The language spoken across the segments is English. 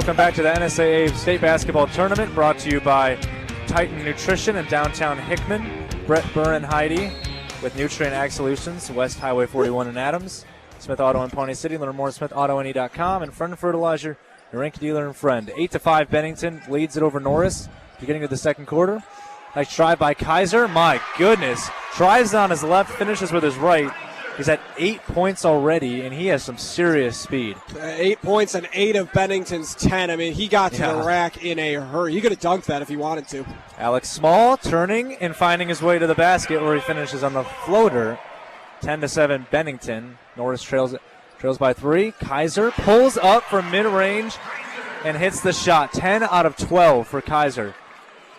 welcome back to the NSAA State Basketball Tournament, brought to you by Titan Nutrition in downtown Hickman. Brett Burr and Heidi with Nutrient Ag Solutions, West Highway 41 in Adams. Smith Auto in Pawnee City. Learn more at smithautoane.com. And Friend Fertilizer, your rank dealer and friend. 8-5, Bennington leads it over Norris beginning of the second quarter. Nice drive by Kaiser. My goodness. Drives on his left, finishes with his right. He's at 8 points already, and he has some serious speed. 8 points and 8 of Bennington's 10. I mean, he got to the rack in a hurry. He could have dunked that if he wanted to. Alex Small turning and finding his way to the basket where he finishes on the floater. 10-7 Bennington. Norris trails by 3. Kaiser pulls up from mid-range and hits the shot. 10 out of 12 for Kaiser.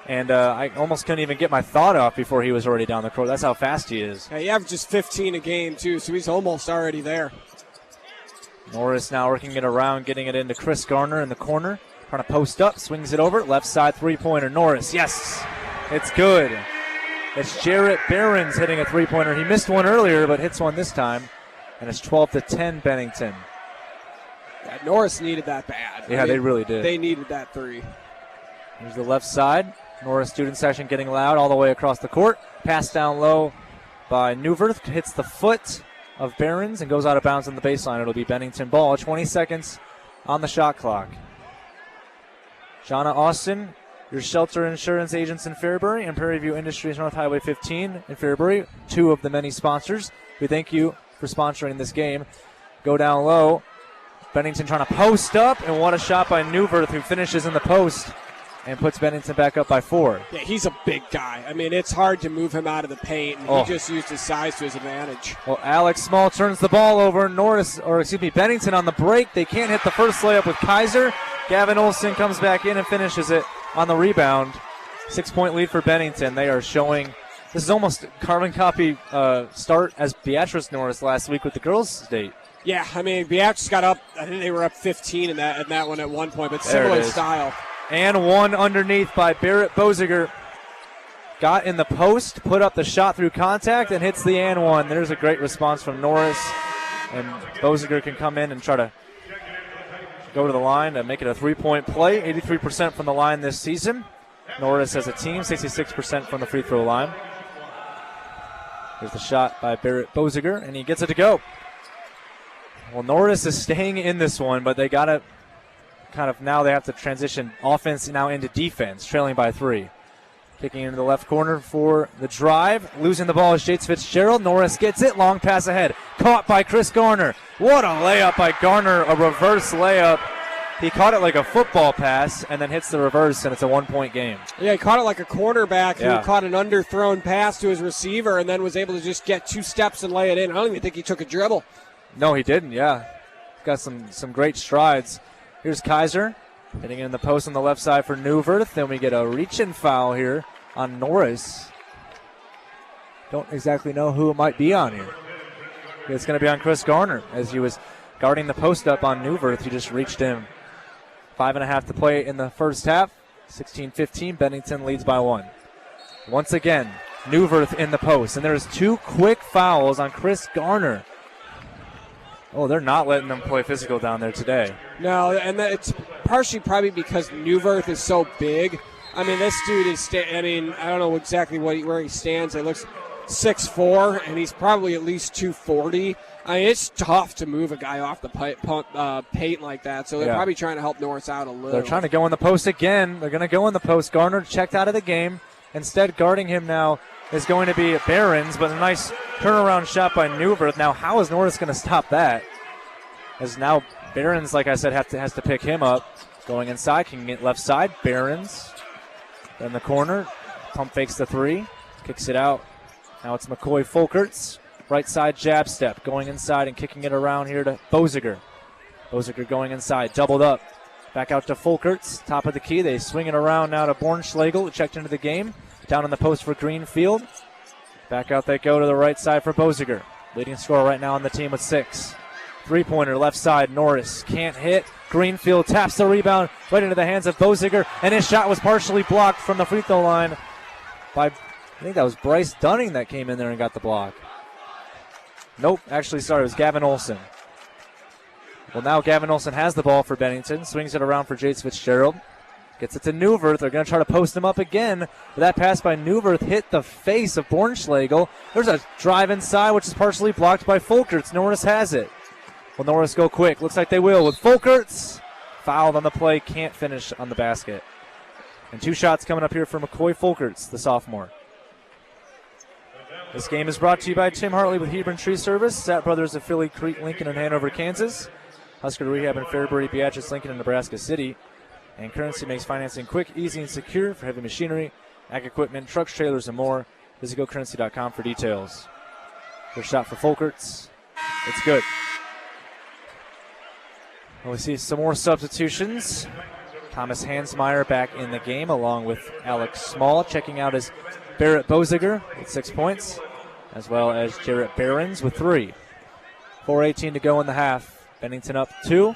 And I almost couldn't even get my thought off before he was already down the court. That's how fast he is. Yeah, he averages 15 a game, too, so he's almost already there. Norris now working it around, getting it into Chris Garner in the corner. Trying to post up, swings it over. Left side three-pointer. Norris, yes, it's good. It's Jarrett Behrens hitting a three-pointer. He missed one earlier, but hits one this time. And it's 12-10 Bennington. Yeah, Norris needed that bad. Yeah, they really did. They needed that three. Here's the left side. Norris student section getting loud all the way across the court. Pass down low by Newverth. Hits the foot of Behrens and goes out of bounds on the baseline. It'll be Bennington ball. 20 seconds on the shot clock. Shauna Austin, your shelter insurance agents in Fairbury, and Prairie View Industries North Highway 15 in Fairbury, 2 of the many sponsors. We thank you for sponsoring this game. Go down low. Bennington trying to post up, and what a shot by Newverth, who finishes in the post and puts Bennington back up by 4. Yeah, he's a big guy. I mean, it's hard to move him out of the paint, and he just used his size to his advantage. Well, Alex Small turns the ball over. Bennington on the break. They can't hit the first layup with Kaiser. Gavin Olson comes back in and finishes it on the rebound. 6-point lead for Bennington. They are showing, this is almost carbon copy start as Beatrice Norris last week with the girls' state. Yeah, I mean, Beatrice got up, I think they were up 15 in that one at one point, but similar style. And one underneath by Barrett Boziger. Got in the post, put up the shot through contact, and hits the and one. There's a great response from Norris. And Boziger can come in and try to go to the line and make it a 3-point play. 83% from the line this season. Norris as a team, 66% from the free throw line. Here's the shot by Barrett Boziger, and he gets it to go. Well, Norris is staying in this one, but they got to now they have to transition offense now into defense, trailing by 3. Kicking into the left corner for the drive. Losing the ball is Shates Fitzgerald. Norris gets it. Long pass ahead. Caught by Chris Garner. What a layup by Garner. A reverse layup. He caught it like a football pass and then hits the reverse, and it's a 1-point game. Yeah, he caught it like a quarterback who caught an underthrown pass to his receiver and then was able to just get 2 steps and lay it in. I don't even think he took a dribble. No, he didn't, yeah. Got some great strides. Here's Kaiser hitting in the post on the left side for Newverth. Then we get a reach-in foul here on Norris. Don't exactly know who it might be on here. It's going to be on Chris Garner as he was guarding the post up on Newverth. He just reached in. 5.5 to play in the first half. 16-15. Bennington leads by 1. Once again, Newverth in the post. And there's 2 quick fouls on Chris Garner. Oh, they're not letting them play physical down there today. No, and it's partially probably because Newverth is so big. I mean, this dude is, I don't know exactly where he stands. It looks 6'4", and he's probably at least 240. I mean, it's tough to move a guy off the paint like that, so they're probably trying to help Norris out a little. They're trying to go in the post again. They're going to go in the post. Garner checked out of the game. Instead, guarding him now is going to be Behrens, but a nice turnaround shot by Newverth. Now, how is Norris going to stop that? As now Behrens, like I said, has to pick him up. Going inside, can get left side. Behrens in the corner. Pump fakes the 3. Kicks it out. Now it's McCoy Folkerts. Right side jab step. Going inside and kicking it around here to Boziger. Boziger going inside. Doubled up. Back out to Folkerts. Top of the key. They swing it around now to Bornschlegel, who checked into the game. Down in the post for Greenfield. Back out they go to the right side for Boziger. Leading scorer right now on the team with 6. 3-pointer left side. Norris can't hit. Greenfield taps the rebound right into the hands of Boziger, and his shot was partially blocked from the free throw line by, I think that was Bryce Dunning that came in there and got the block. Nope, actually, sorry, it was Gavin Olson. Well, now Gavin Olsen has the ball for Bennington. Swings it around for Jace Fitzgerald. Gets it to Newverth. They're going to try to post him up again. But that pass by Newverth hit the face of Bornschlegel. There's a drive inside, which is partially blocked by Folkerts. Norris has it. Will Norris go quick? Looks like they will with Folkerts. Fouled on the play. Can't finish on the basket. And 2 shots coming up here for McCoy Folkerts, the sophomore. This game is brought to you by Tim Hartley with Hebron Tree Service, Sat Brothers of Philly, Crete, Lincoln, and Hanover, Kansas. Husker Rehab in Fairbury, Beatrice, Lincoln, and Nebraska City. And Currency makes financing quick, easy, and secure for heavy machinery, ag equipment, trucks, trailers, and more. Visit GoCurrency.com for details. First shot for Folkerts. It's good. And we see some more substitutions. Thomas Hansmeyer back in the game along with Alex Small. Checking out is Barrett Boziger with 6 points, as well as Jarrett Behrens with 3. 4:18 to go in the half. Bennington up 2.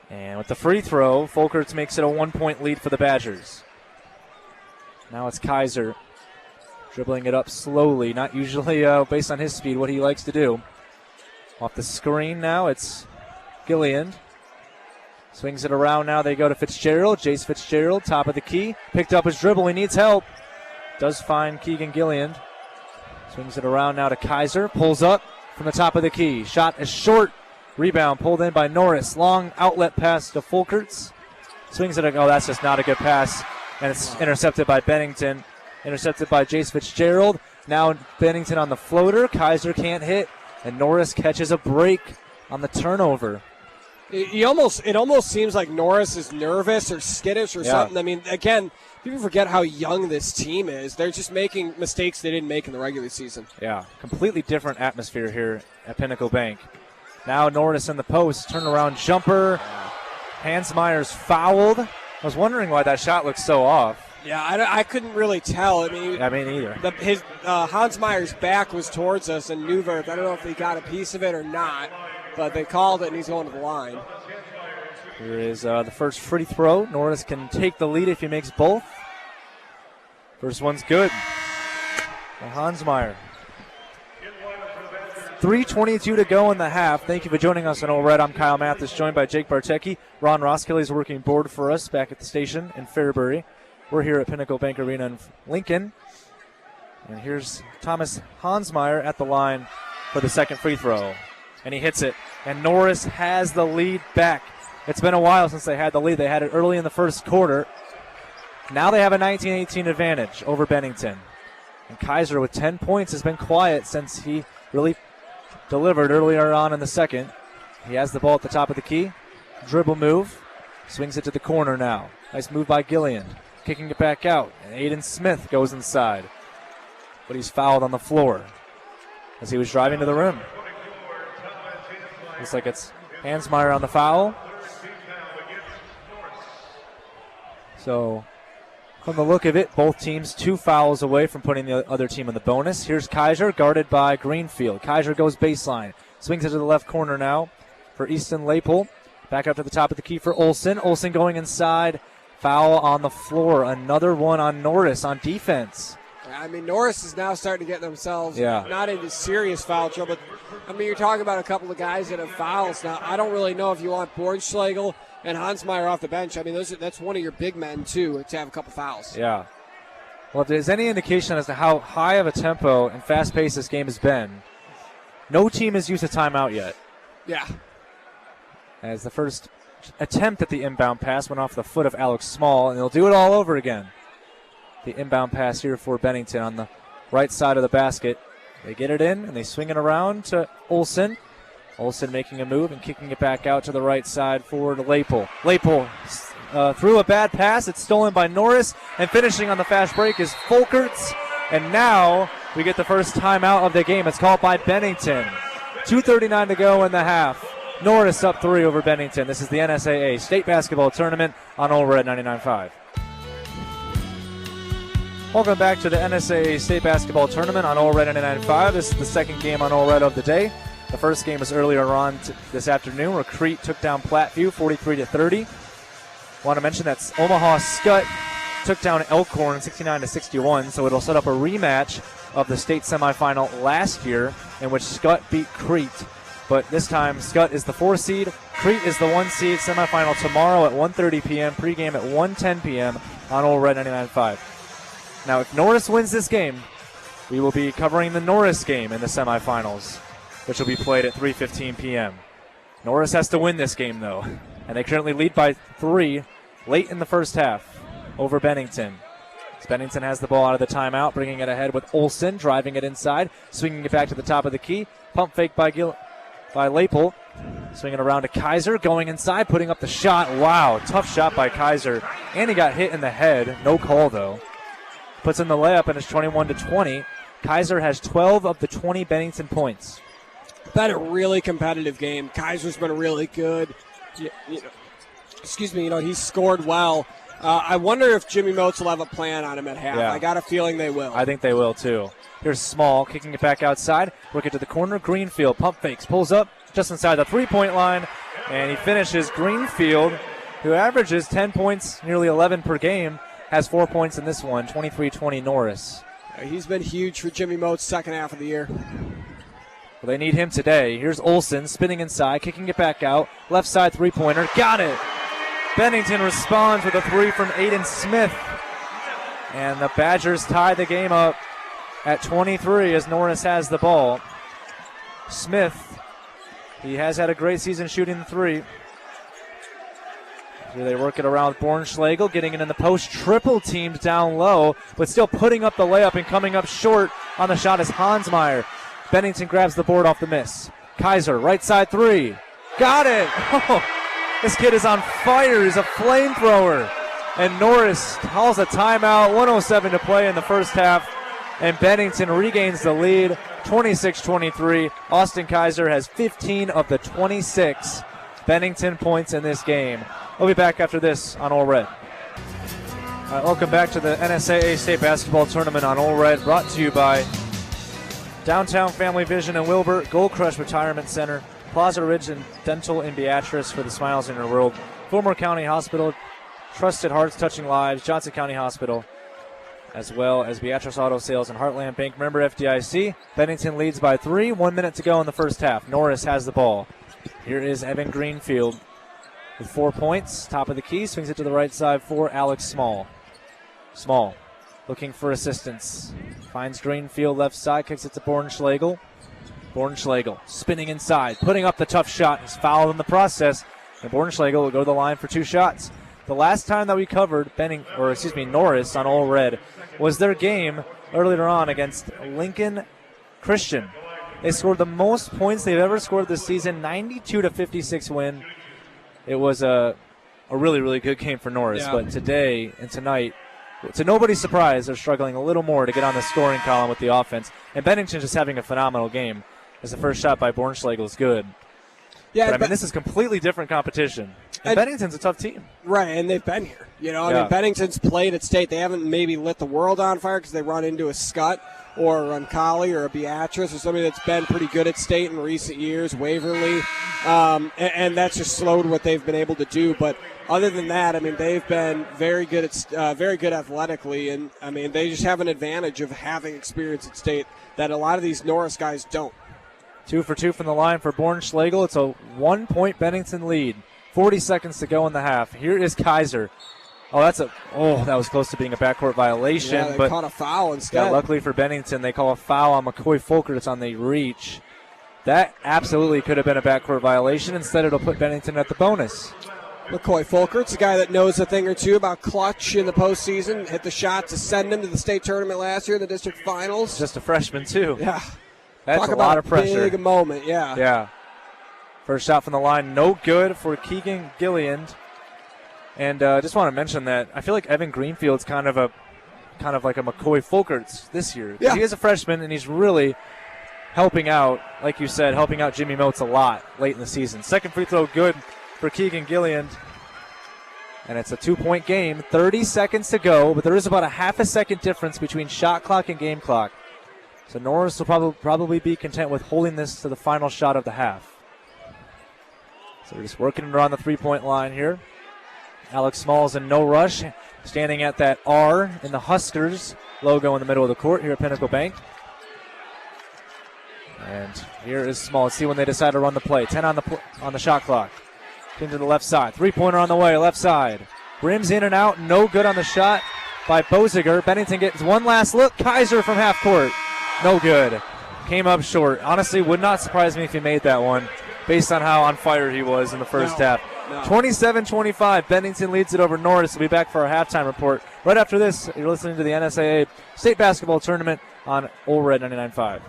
And with the free throw, Folkerts makes it a 1-point lead for the Badgers. Now it's Kaiser dribbling it up slowly, not usually based on his speed, what he likes to do. Off the screen now, it's Gilliand. Swings it around now, they go to Fitzgerald. Jace Fitzgerald, top of the key. Picked up his dribble, he needs help. Does find Keegan Gilliand. Swings it around now to Kaiser. Pulls up from the top of the key. Shot is short. Rebound pulled in by Norris. Long outlet pass to Folkerts. Swings it. Oh, that's just not a good pass. And it's intercepted by Bennington. Intercepted by Jace Fitzgerald. Now Bennington on the floater. Kaiser can't hit. And Norris catches a break on the turnover. It almost seems like Norris is nervous or skittish or something. I mean, again, people forget how young this team is. They're just making mistakes they didn't make in the regular season. Yeah, completely different atmosphere here at Pinnacle Bank. Now Norris in the post, turnaround jumper. Hansmeyer's fouled. I was wondering why that shot looked so off. Yeah, I couldn't really tell. I mean, me neither. Hansmeyer's back was towards us, and Newverth, I don't know if he got a piece of it or not, but they called it, and he's going to the line. Here is the first free throw. Norris can take the lead if he makes both. First one's good. Hansmeyer. 3:22 to go in the half. Thank you for joining us on All Red. I'm Kyle Mathas, joined by Jake Bartecki. Ron Roskilly is working board for us back at the station in Fairbury. We're here at Pinnacle Bank Arena in Lincoln. And here's Thomas Hansmeyer at the line for the second free throw. And he hits it. And Norris has the lead back. It's been a while since they had the lead. They had it early in the first quarter. Now they have a 19-18 advantage over Bennington. And Kaiser with 10 points has been quiet since he really delivered earlier on in the second. He has the ball at the top of the key. Dribble move. Swings it to the corner now. Nice move by Gilliand. Kicking it back out. And Aiden Smith goes inside. But he's fouled on the floor as he was driving to the rim. Looks like it's Hansmeyer on the foul. So, from the look of it, both teams 2 fouls away from putting the other team in the bonus. Here's Kaiser, guarded by Greenfield. Kaiser goes baseline. Swings it to the left corner now for Easton Lapel. Back up to the top of the key for Olsen. Olsen going inside. Foul on the floor. Another one on Norris on defense. I mean, Norris is now starting to get themselves not into serious foul trouble. I mean, you're talking about a couple of guys that have fouls. Now, I don't really know if you want Bornschlegel and Hansmeyer off the bench. I mean, that's one of your big men, too, to have a couple fouls. Yeah. Well, if there's any indication as to how high of a tempo and fast-paced this game has been, no team has used a timeout yet. Yeah. As the first attempt at the inbound pass went off the foot of Alex Small, and they'll do it all over again. The inbound pass here for Bennington on the right side of the basket. They get it in, and they swing it around to Olsen. Olsen making a move and kicking it back out to the right side for Lapel. Lapel threw a bad pass. It's stolen by Norris, and finishing on the fast break is Folkerts. And now we get the first timeout of the game. It's called by Bennington. 2:39 to go in the half. Norris up 3 over Bennington. This is the NSAA State Basketball Tournament on All Red 99.5. Welcome back to the NSAA State Basketball Tournament on All Red 99.5. This is the second game on All Red of the day. The first game was earlier on this afternoon where Crete took down Platteview 43-30. Want to mention that Omaha Skutt took down Elkhorn 69-61, so it'll set up a rematch of the state semifinal last year in which Skutt beat Crete But this time, Scott is the 4 seed. Crete is the 1 seed. Semifinal tomorrow at 1:30 p.m. Pregame at 1:10 p.m. on Old Red 99.5. Now, if Norris wins this game, we will be covering the Norris game in the semifinals, which will be played at 3:15 p.m. Norris has to win this game, though, and they currently lead by 3 late in the first half over Bennington. As Bennington has the ball out of the timeout, bringing it ahead with Olsen, driving it inside, swinging it back to the top of the key. Pump fake by Lapel, swinging around to Kaiser, going inside, putting up the shot. Wow, tough shot by Kaiser, and he got hit in the head. No call, though. Puts in the layup, and it's 21-20. Kaiser has 12 of the 20 Bennington points. Been a really competitive game. Kaiser's been really good. He's scored well. I wonder if Jimmy Moats will have a plan on him at half. Yeah. I got a feeling they will. I think they will, too. Here's Small, kicking it back outside. Work it to the corner. Greenfield, pump fakes, pulls up just inside the three-point line, and he finishes. Greenfield, who averages 10 points, nearly 11 per game, has 4 points in this one, 23-20 Norris. He's been huge for Jimmy Moats' second half of the year. Well, they need him today. Here's Olsen spinning inside, kicking it back out. Left side three-pointer. Got it. Bennington responds with a 3 from Aiden Smith. And the Badgers tie the game up at 23 as Norris has the ball. Smith, he has had a great season shooting the 3. Here they work it around Bornschlegel, getting it in the post. Triple teamed down low, but still putting up the layup and coming up short on the shot is Hansmeyer. Bennington grabs the board off the miss. Kaiser, right side 3. Got it! Oh, this kid is on fire. He's a flamethrower. And Norris calls a timeout. 1:07 to play in the first half. And Bennington regains the lead, 26-23. Austin Kaiser has 15 of the 26 Bennington points in this game. We'll be back after this on All Red. All right, welcome back to the NSAA State Basketball Tournament on All Red, brought to you by Downtown Family Vision in Wilbur, Gold Crush Retirement Center, Plaza Ridge and Dental in Beatrice for the smiles in your world, Fillmore County Hospital, Trusted Hearts Touching Lives, Johnson County Hospital, as well as Beatrice Auto Sales and Heartland Bank member FDIC. Bennington leads by 3, 1 minute to go in the first half. Norris has the ball. Here is Evan Greenfield with 4 points, top of the key, swings it to the right side for Alex Small. Small looking for assistance. Finds Greenfield left side, kicks it to Bornschlegel. Bornschlegel spinning inside, putting up the tough shot. He's fouled in the process, and Bornschlegel will go to the line for 2 shots. The last time that we covered Norris on All Red was their game earlier on against Lincoln Christian. They scored the most points they've ever scored this season, 92-56 win. It was a really, really good game for Norris, but today and tonight, to nobody's surprise, they're struggling a little more to get on the scoring column with the offense. And Bennington just having a phenomenal game as the first shot by Bornschlegel is good. Yeah, but this is completely different competition. And Bennington's a tough team. Right, and they've been here. I mean, Bennington's played at State. They haven't maybe lit the world on fire because they run into a Scott or a Roncalli or a Beatrice or somebody that's been pretty good at State in recent years, Waverly. And that's just slowed what they've been able to do. But other than that, I mean, they've been very good athletically, and I mean, they just have an advantage of having experience at State that a lot of these Norris guys don't. 2 for 2 from the line for Bornschlegel. It's a 1-point Bennington lead. 40 seconds to go in the half. Here is Kaiser. That was close to being a backcourt violation. Yeah, they caught a foul instead. Yeah, luckily for Bennington, they call a foul on McCoy Folkert. It's on the reach. That absolutely could have been a backcourt violation. Instead, it'll put Bennington at the bonus. McCoy Folkert's a guy that knows a thing or two about clutch in the postseason. Hit the shot to send him to the state tournament last year in the district finals. Just a freshman, too. Yeah. That's Talk a lot of pressure. Big moment, yeah. Yeah. First shot from the line, no good for Keegan Gilliand. And just want to mention that I feel like Evan Greenfield's kind of like a McCoy Folkerts this year. Yeah. He is a freshman, and he's really helping out, like you said, helping out Jimmy Moats a lot late in the season. Second free throw good for Keegan Gilliand. And it's a 2-point game, 30 seconds to go, but there is about a half a second difference between shot clock and game clock. So Norris will probably be content with holding this to the final shot of the half. So we're just working around the 3-point line here. Alex Smalls in no rush, standing at that R in the Huskers logo in the middle of the court here at Pinnacle Bank. And here is Small. Let's see when they decide to run the play. 10 on the shot clock. Into the left side. Three-pointer on the way, left side. Rims in and out. No good on the shot by Boziger. Bennington gets one last look. Kaiser from half court. No good. Came up short. Honestly, would not surprise me if he made that one based on how on fire he was in the first half. 27-25. Bennington leads it over Norris. We'll be back for our halftime report. Right after this, you're listening to the NSAA State Basketball Tournament on Old Red 99.5.